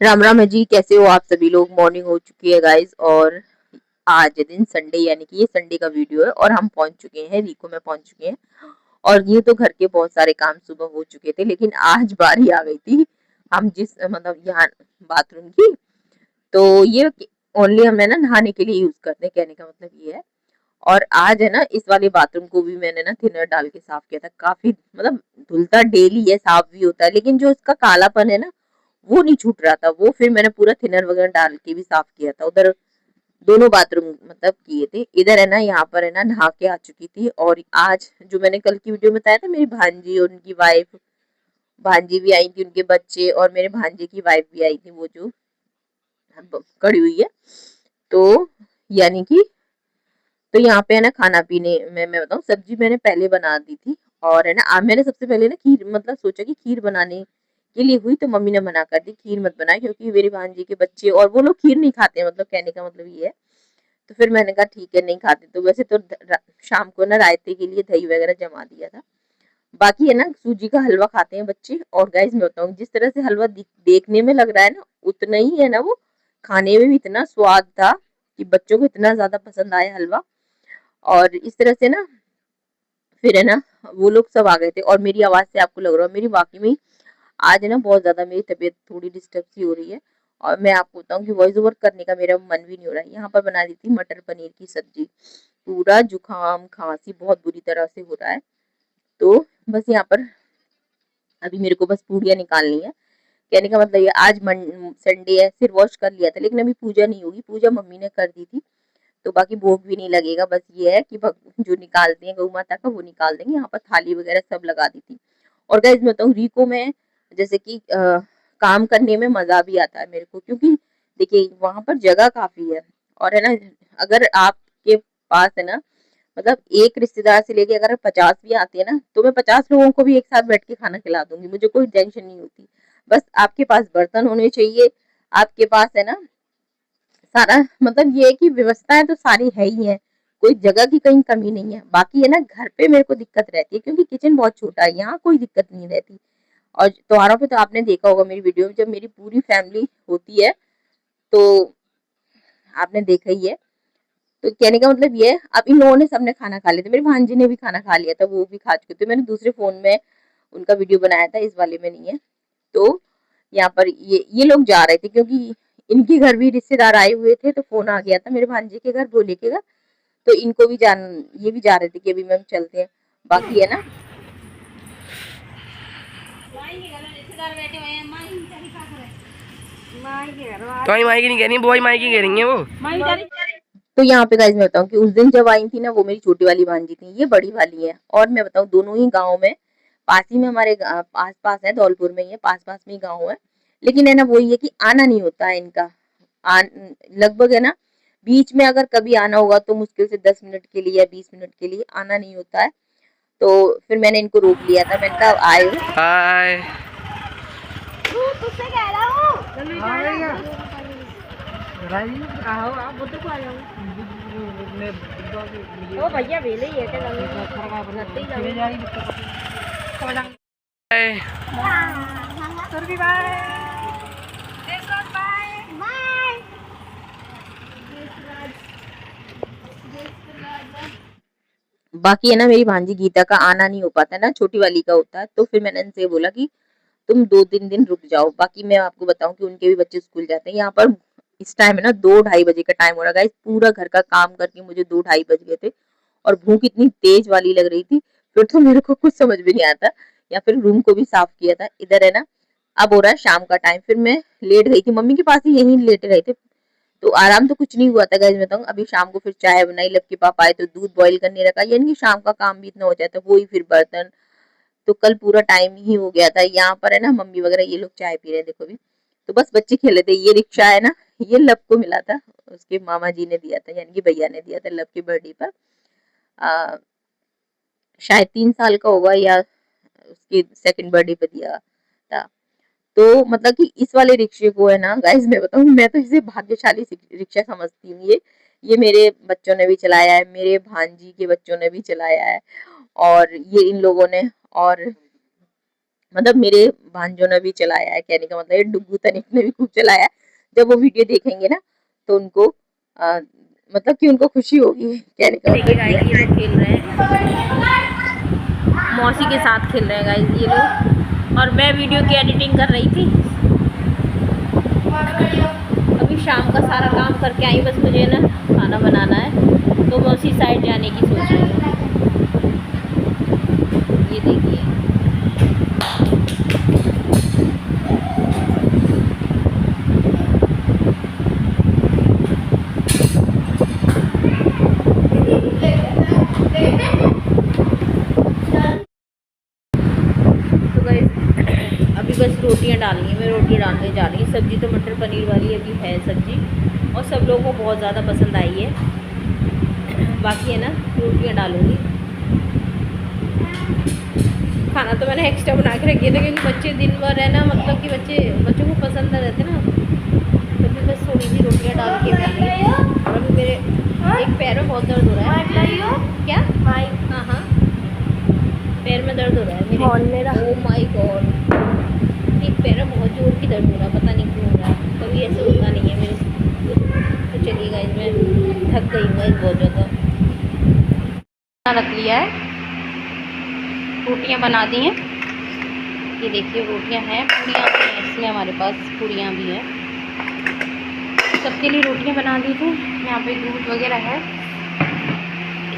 राम राम है जी। कैसे हो आप सभी लोग। मॉर्निंग हो चुकी है गाइस और आज दिन संडे यानी कि ये संडे का वीडियो है और हम पहुंच चुके हैं रीको में पहुंच चुके हैं। और ये तो घर के बहुत सारे काम सुबह हो चुके थे लेकिन आज बारी आ गई थी हम जिस मतलब यहाँ बाथरूम की। तो ये ओनली हमने ना नहाने के लिए यूज करते हैं, कहने का मतलब ये है। और आज है ना इस वाले बाथरूम को भी मैंने ना थिनर डाल के साफ किया था। काफी मतलब धुलता डेली है, साफ भी होता है, लेकिन जो इसका कालापन है ना वो नहीं छूट रहा था। वो फिर मैंने पूरा थिनर वगैरह डाल के भी साफ किया था। उधर दोनों बाथरूम मतलब किए थे। इधर है ना यहाँ पर है ना नहा के आ चुकी थी। और आज जो मैंने कल की वीडियो में बताया था, मेरी भांजी और उनकी वाइफ, भांजी भी आई थी, उनके बच्चे और मेरे भांजे की वाइफ भी आई थी, वो जो खड़ी हुई है। तो यानी कि तो यहाँ पे है ना खाना पीने में मैं बताऊँ, सब्जी मैंने पहले बना दी थी। और है ना मैंने सबसे पहले ना खीर मतलब सोचा कि खीर बनाने के लिए हुई तो मम्मी ने मना कर दी, खीर मत बनाए, क्योंकि मेरी भांजी के बच्चे और वो लोग खीर नहीं खाते हैं, मतलब कहने का मतलब ये है। तो फिर मैंने कहा ठीक है, नहीं खाते तो वैसे तो शाम को ना रायते के लिए दही वगैरह जमा दिया था। बाकी है ना सूजी का हलवा खाते हैं बच्चे। और गाइस मैं बताऊँ, जिस तरह से हलवा देखने में लग रहा है ना, उतना ही है ना वो खाने में भी इतना स्वाद था कि बच्चों को इतना ज्यादा पसंद आया हलवा। और इस तरह से ना फिर है ना वो लोग सब आ गए थे। और मेरी आवाज से आपको लग रहा है मेरी वाकई में आज है ना बहुत ज्यादा मेरी तबीयत थोड़ी डिस्टर्ब सी हो रही है। और मैं आपको बताऊं कि वॉइस ओवर करने का मेरा मन भी नहीं हो रहा है। यहाँ पर बना दी थी मटर पनीर की सब्जी। पूरा जुकाम खांसी बहुत बुरी तरह से हो रहा है। तो बस यहाँ पर अभी मेरे को बस पूड़ियाँ निकालनी है। कहने का मतलब ये आज संडे है, सिर वॉश कर लिया था, लेकिन अभी पूजा नहीं होगी, पूजा मम्मी ने कर दी थी। तो बाकी भोग भी नहीं लगेगा। बस ये है कि जो निकालते हैं गौ माता का वो निकाल देंगे। यहाँ पर थाली वगैरह सब लगा दी थी। और गाइस मैं बताऊँ रीको में जैसे कि काम करने में मजा भी आता है मेरे को, क्योंकि देखिए वहां पर जगह काफी है। और है ना अगर आपके पास है ना मतलब एक रिश्तेदार से लेके अगर 50 भी आते हैं ना, तो मैं 50 लोगों को भी एक साथ बैठ के खाना खिला दूंगी, मुझे कोई टेंशन नहीं होती। बस आपके पास बर्तन होने चाहिए, आपके पास है ना सारा मतलब ये है कि व्यवस्थाएं तो सारी है ही है, कोई जगह की कहीं कमी नहीं है। बाकी है ना घर पे मेरे को दिक्कत रहती है क्योंकि किचन बहुत छोटा है, यहाँ कोई दिक्कत नहीं रहती। और त्योहारों पे तो आपने देखा होगा मेरी वीडियो में, जब मेरी पूरी फैमिली होती है तो आपने देखा ही है। तो कहने का मतलब ये है, अब इन लोगों ने सबने खाना खा लिया था, मेरी भांजी ने भी खाना खा लिया था, वो भी खा चुके थे। मैंने दूसरे फोन में उनका वीडियो बनाया था, इस वाले में नहीं है। तो यहाँ पर ये लोग जा रहे थे क्योंकि इनके घर भी रिश्तेदार आए हुए थे, तो फोन आ गया था मेरे भांजे के घर, भोले के घर। तो इनको भी जान ये भी जा रहे थे कि अभी मैम चलते हैं। बाकी है ना तो माई की नहीं कह रही, बुआई माई की कह रही है वो। तो यहाँ पे गाइस मैं बताऊँ कि उस दिन जब आई थी ना वो मेरी छोटी वाली भांजी थी, ये बड़ी वाली है। और मैं बताऊँ दोनों ही गाँव में पास ही में हमारे आस पास है, धौलपुर में ही है, पास पास में ही गाँव है। लेकिन है ना वही है कि आना नहीं होता है इनका। लगभग है ना बीच में अगर कभी आना होगा तो मुश्किल से 10 मिनट के लिए या 20 मिनट के लिए, आना नहीं होता है। तो फिर मैंने इनको रोक लिया था, मैंने कहा आए हो। हाय। तुझसे कह रहा हूँ आओ आप बुद्ध को आ जाओ। ओ भैया वेले ही है क्या हाय। Surabhi bye bye. बाकी है ना मेरी भांजी गीता का आना नहीं हो पाता है ना, छोटी वाली का होता है। तो फिर मैंने इनसे बोला कि तुम 2-3 दिन रुक जाओ। बाकी मैं आपको बताऊं कि उनके भी बच्चे स्कूल जाते हैं। यहाँ पर इस टाइम है ना 2-2:30 बजे का टाइम हो रहा है। पूरा घर का काम करके मुझे 2-2:30 बज गए थे। और भूख इतनी तेज वाली लग रही थी, फिर तो मेरे को कुछ समझ भी नहीं आता। या फिर रूम को भी साफ किया था। इधर है ना अब हो रहा है शाम का टाइम, फिर मैं लेट गई थी मम्मी के पास ही, यहीं लेटे रहे थे। तो आराम तो कुछ नहीं हुआ था गाइस बताऊं। अभी शाम को फिर चाय बनाई, लक्की पापा आए तो दूध बॉईल करने रखा, यानी कि शाम का काम भी इतना हो जाता है, वो ही फिर बर्तन। तो कल पूरा टाइम ही हो गया था। यहाँ पर है ना मम्मी वगैरह ये लोग चाय पी रहे हैं, देखो भी। तो बस बच्चे खेल रहे थे। ये रिक्शा है ना ये लब को मिला था, उसके मामा जी ने दिया था, यानी कि भैया ने दिया था लब के बर्थडे पर। आ, शायद 3 साल का होगा या उसके सेकंड बर्थडे पे दिया था। तो मतलब कि इस वाले रिक्शे को है ना गाइस मैं बताऊं, मैं तो इसे भाग्यशाली रिक्शा समझती हूँ। ये मेरे बच्चों ने भी चलाया है, मेरे भांजी के बच्चों ने भी चलाया है, और ये इन लोगों ने। और मतलब मेरे भांजों ने भी चलाया है, कहने का मतलब है डुगू तनिक ने भी खूब चलाया है। जब वो वीडियो देखेंगे ना तो उनको मतलब कि उनको खुशी होगी, कहने का मतलब ये लोग खेल रहे हैं, मौसी के साथ खेल रहे हैं गाइस ये लोग, और मैं वीडियो की एडिटिंग कर रही थी। अभी शाम का सारा काम करके आई, बस मुझे ना खाना बनाना है, तो मैं उसी साइड जाने की सोच रही हूँ। ये देखिए अभी बस रोटियां डालनी है, मैं रोटी डालने जा रही हूँ। सब्जी तो मटर पनीर वाली अभी है सब्जी, और सब लोगों को बहुत ज़्यादा पसंद आई है। बाकी है ना रोटियां डालूंगी। खाना तो मैंने एक्स्ट्रा बना के रखी था, क्योंकि बच्चे दिन भर है ना, मतलब कि बच्चों को पसंद रहते ना, तो फिर बस थोड़ी सी रोटियां डाल के बनाई। और अभी मेरे एक पैर में बहुत दर्द हो रहा है। क्या? हाँ हाँ, पैर में दर्द हो रहा है मेरे। ओह माय गॉड, एक पैर में बहुत जोर की दर्द हो रहा है, पता नहीं क्यों हो रहा है, कभी ऐसे होता नहीं है मेरे से। तो चलिए गाइस, मैं थक गई हूँ गाइस बहुत ज़्यादा। रख लिया है, रोटियां बना दी हैं, ये देखिए रोटियां हैं, पूड़ियाँ भी हैं इसमें, हमारे पास पूड़ियाँ भी हैं। सबके लिए रोटियां बना दी थी। यहाँ पे दूध वगैरह है,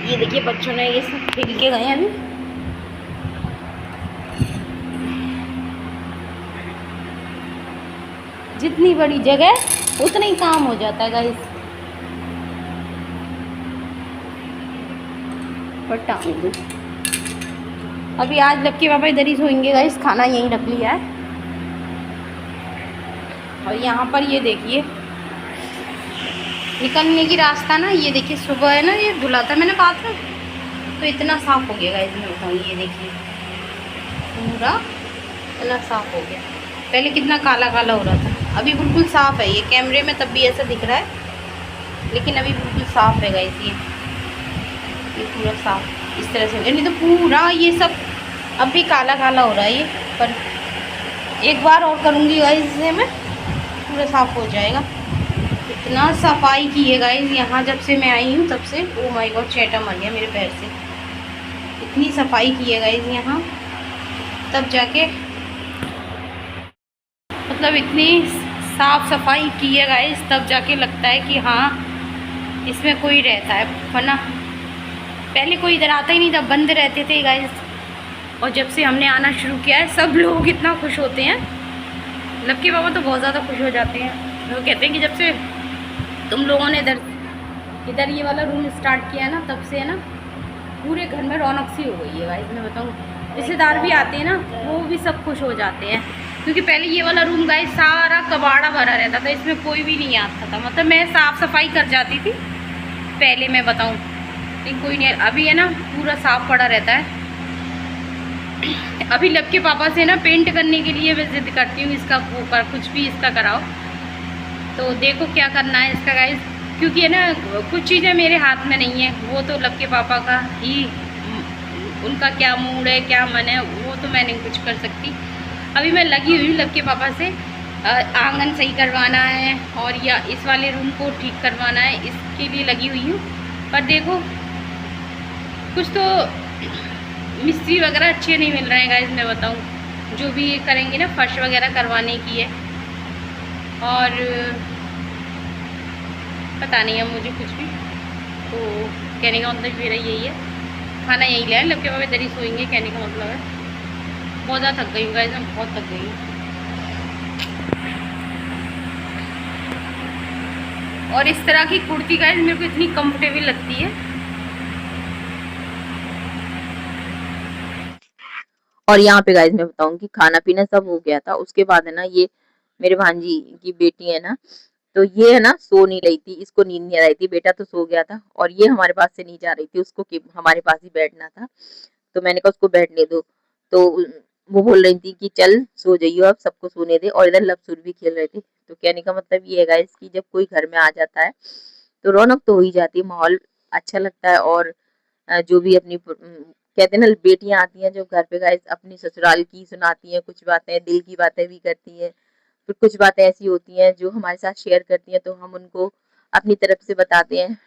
ये देखिए बच्चों ने ये सब खेल के गए हैं अभी। जितनी बड़ी जगह उतना ही काम हो जाता है गाइस। अभी आज लक्की पापा इधर ही सोएंगे गाइस, खाना यहीं रख लिया है। और यहाँ पर ये देखिए निकलने की रास्ता ना, ये देखिए सुबह है ना, ये धुला था मैंने बाथरूम, तो इतना साफ हो गया गाइस, मैं बताऊँ, ये देखिए पूरा इतना साफ हो गया। पहले कितना काला काला हो रहा था, अभी बिल्कुल साफ है। ये कैमरे में तब भी ऐसा दिख रहा है, लेकिन अभी बिल्कुल साफ है गाइस। ये पूरा साफ इस तरह से, नहीं तो पूरा ये सब अब भी काला काला हो रहा है ये, पर एक बार और करूँगी गाइस, इसे मैं पूरा साफ हो जाएगा। इतना सफाई की है गाइस यहाँ, जब से मैं आई हूँ तब से। ओ माय गॉड, चेटा मर गया मेरे पैर से। इतनी सफाई की है गाइस यहाँ, तब जाके, मतलब इतनी साफ सफाई की है गाइस, तब जाके लगता है कि हाँ इसमें कोई रहता है, वरना पहले कोई इधर आता ही नहीं था, बंद रहते थे गाइस। और जब से हमने आना शुरू किया है, सब लोग इतना खुश होते हैं। लक्की बाबा तो बहुत ज़्यादा खुश हो जाते हैं, वो कहते हैं कि जब से तुम लोगों ने इधर ये वाला रूम स्टार्ट किया है ना, तब से है ना पूरे घर में रौनक सी हो गई है गाइस। मैं बताऊँ, रिश्तेदार भी आते हैं ना, वो भी सब खुश हो जाते हैं, क्योंकि पहले ये वाला रूम गाइस सारा कबाड़ा भरा रहता था, इसमें कोई भी नहीं आता था। मतलब मैं साफ़ सफाई कर जाती थी पहले, मैं बताऊँ, लेकिन कोई नहीं। अभी है ना पूरा साफ पड़ा रहता है। अभी लक्की पापा से ना पेंट करने के लिए मैं जिद करती हूँ, इसका वो कर, कुछ भी इसका कराओ। तो देखो क्या करना है इसका गाइस, क्योंकि है ना कुछ चीज़ें मेरे हाथ में नहीं है, वो तो लक्की पापा का ही, उनका क्या मूड है, क्या मन है, वो तो मैं नहीं कुछ कर सकती। अभी मैं लगी हुई हूँ लक्की पापा से, आंगन सही करवाना है और या इस वाले रूम को ठीक करवाना है, इसके लिए लगी हुई हूँ। पर देखो कुछ तो मिस्त्री वगैरह अच्छे नहीं मिल रहे हैं गाइस, मैं बताऊँ, जो भी ये करेंगे ना, फर्श वगैरह करवाने की है, और पता नहीं है मुझे कुछ भी। तो कहने का मतलब मेरा यही है, खाना यही ले आए, लक्की पापा इधर ही सोएंगे, कहने का मतलब है। बहुत ज़्यादा थक गई हूँ गाइस, मैं बहुत थक गई हूँ। और इस तरह की कुर्ती गाइस मेरे को इतनी कंफर्टेबल लगती है। और यहाँ पे गाइस मैं बताऊँ कि खाना पीना सब हो गया था, उसके बाद है ना ये मेरे भांजी की बेटी है ना, तो ये है ना सो नहीं रही थी, इसको नींद नहीं आ रही थी, बेटा तो सो गया था, और ये हमारे पास से नहीं जा रही थी, उसको हमारे पास ही बैठना था। तो मैंने कहा उसको बैठने दो, तो वो बोल रही थी कि चल सो जाइयो, अब सबको सोने दे, और इधर लपसुर भी खेल रहे थे। तो कहने का मतलब ये है गाइस कि जब कोई घर में आ जाता है तो रौनक तो हो ही जाती है, माहौल अच्छा लगता है, और जो भी अपनी कहते हैं ना, बेटियां आती हैं जो घर पे गाइस अपनी ससुराल की सुनाती हैं, कुछ बातें दिल की बातें भी करती हैं, फिर कुछ बातें ऐसी होती हैं जो हमारे साथ शेयर करती हैं तो हम उनको अपनी तरफ से बताते हैं।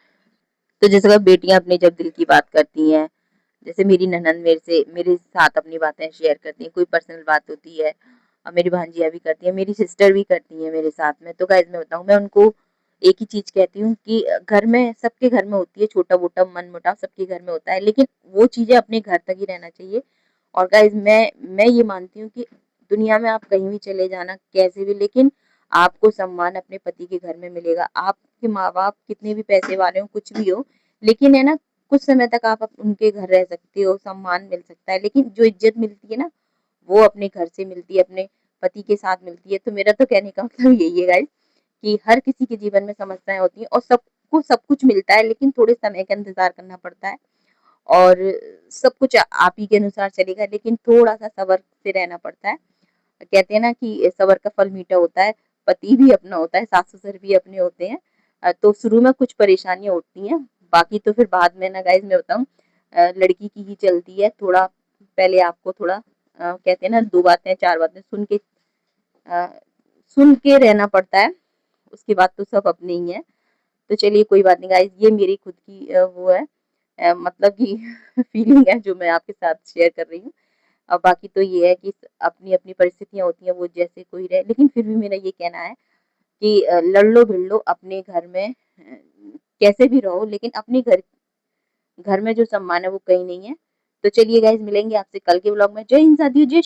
तो जैसे कि बेटियां अपने जब दिल की बात करती हैं, जैसे मेरी ननंद मेरे साथ अपनी बातें शेयर करती हैं, कोई पर्सनल बात होती है, और मेरी भांजियाँ भी करती हैं, मेरी सिस्टर भी करती हैं मेरे साथ में। तो गाइस मैं बताऊँ, मैं उनको एक ही चीज़ कहती हूँ कि घर में, सबके घर में होती है छोटा-मोटा मनमुटाव, सबके घर में होता है, लेकिन वो चीज़ें अपने घर तक ही रहना चाहिए। और गाइस मैं ये मानती हूँ कि दुनिया में आप कहीं भी चले जाना, कैसे भी, लेकिन आपको सम्मान अपने पति के घर में मिलेगा। आपके माँ-बाप कितने भी पैसे वाले हों, कुछ भी हो, लेकिन है ना, कुछ समय तक आप उनके घर रह सकते हो, सम्मान मिल सकता है, लेकिन जो इज्जत मिलती है ना, वो अपने घर से मिलती है, अपने पति के साथ मिलती है। तो मेरा तो कहने का मतलब यही है गाइस, कि हर किसी के जीवन में समस्याएं होती हैं और सबको सब कुछ मिलता है, लेकिन थोड़े समय का इंतजार करना पड़ता है। और सब कुछ आप ही के अनुसार चलेगा, लेकिन थोड़ा सा सब्र से रहना पड़ता है। कहते हैं ना कि सब्र का फल मीठा होता है। पति भी अपना होता है, सास ससुर भी अपने होते हैं। तो शुरू में कुछ परेशानियां होती हैं, बाकी तो फिर बाद में ना गाइज मैं बताऊं, लड़की की ही चलती है। थोड़ा पहले आपको थोड़ा कहते हैं ना, दो बातें चार बातें अ, सुन के रहना पड़ता है, उसके बाद तो सब अपने ही है। तो चलिए कोई बात नहीं गाइज, ये मेरी खुद की वो है, मतलब कि फीलिंग है जो मैं आपके साथ शेयर कर रही हूँ। अब बाकी तो ये है कि अपनी अपनी परिस्थितियां होती हैं, वो जैसे कोई रहे, लेकिन फिर भी मेरा ये कहना है कि लड़ लो भिड़ लो अपने घर में, कैसे भी रहो, लेकिन अपने घर घर में जो सम्मान है वो कहीं नहीं है। तो चलिए गाइज, मिलेंगे आपसे कल के ब्लॉग में। जय हिंद साथियों, जय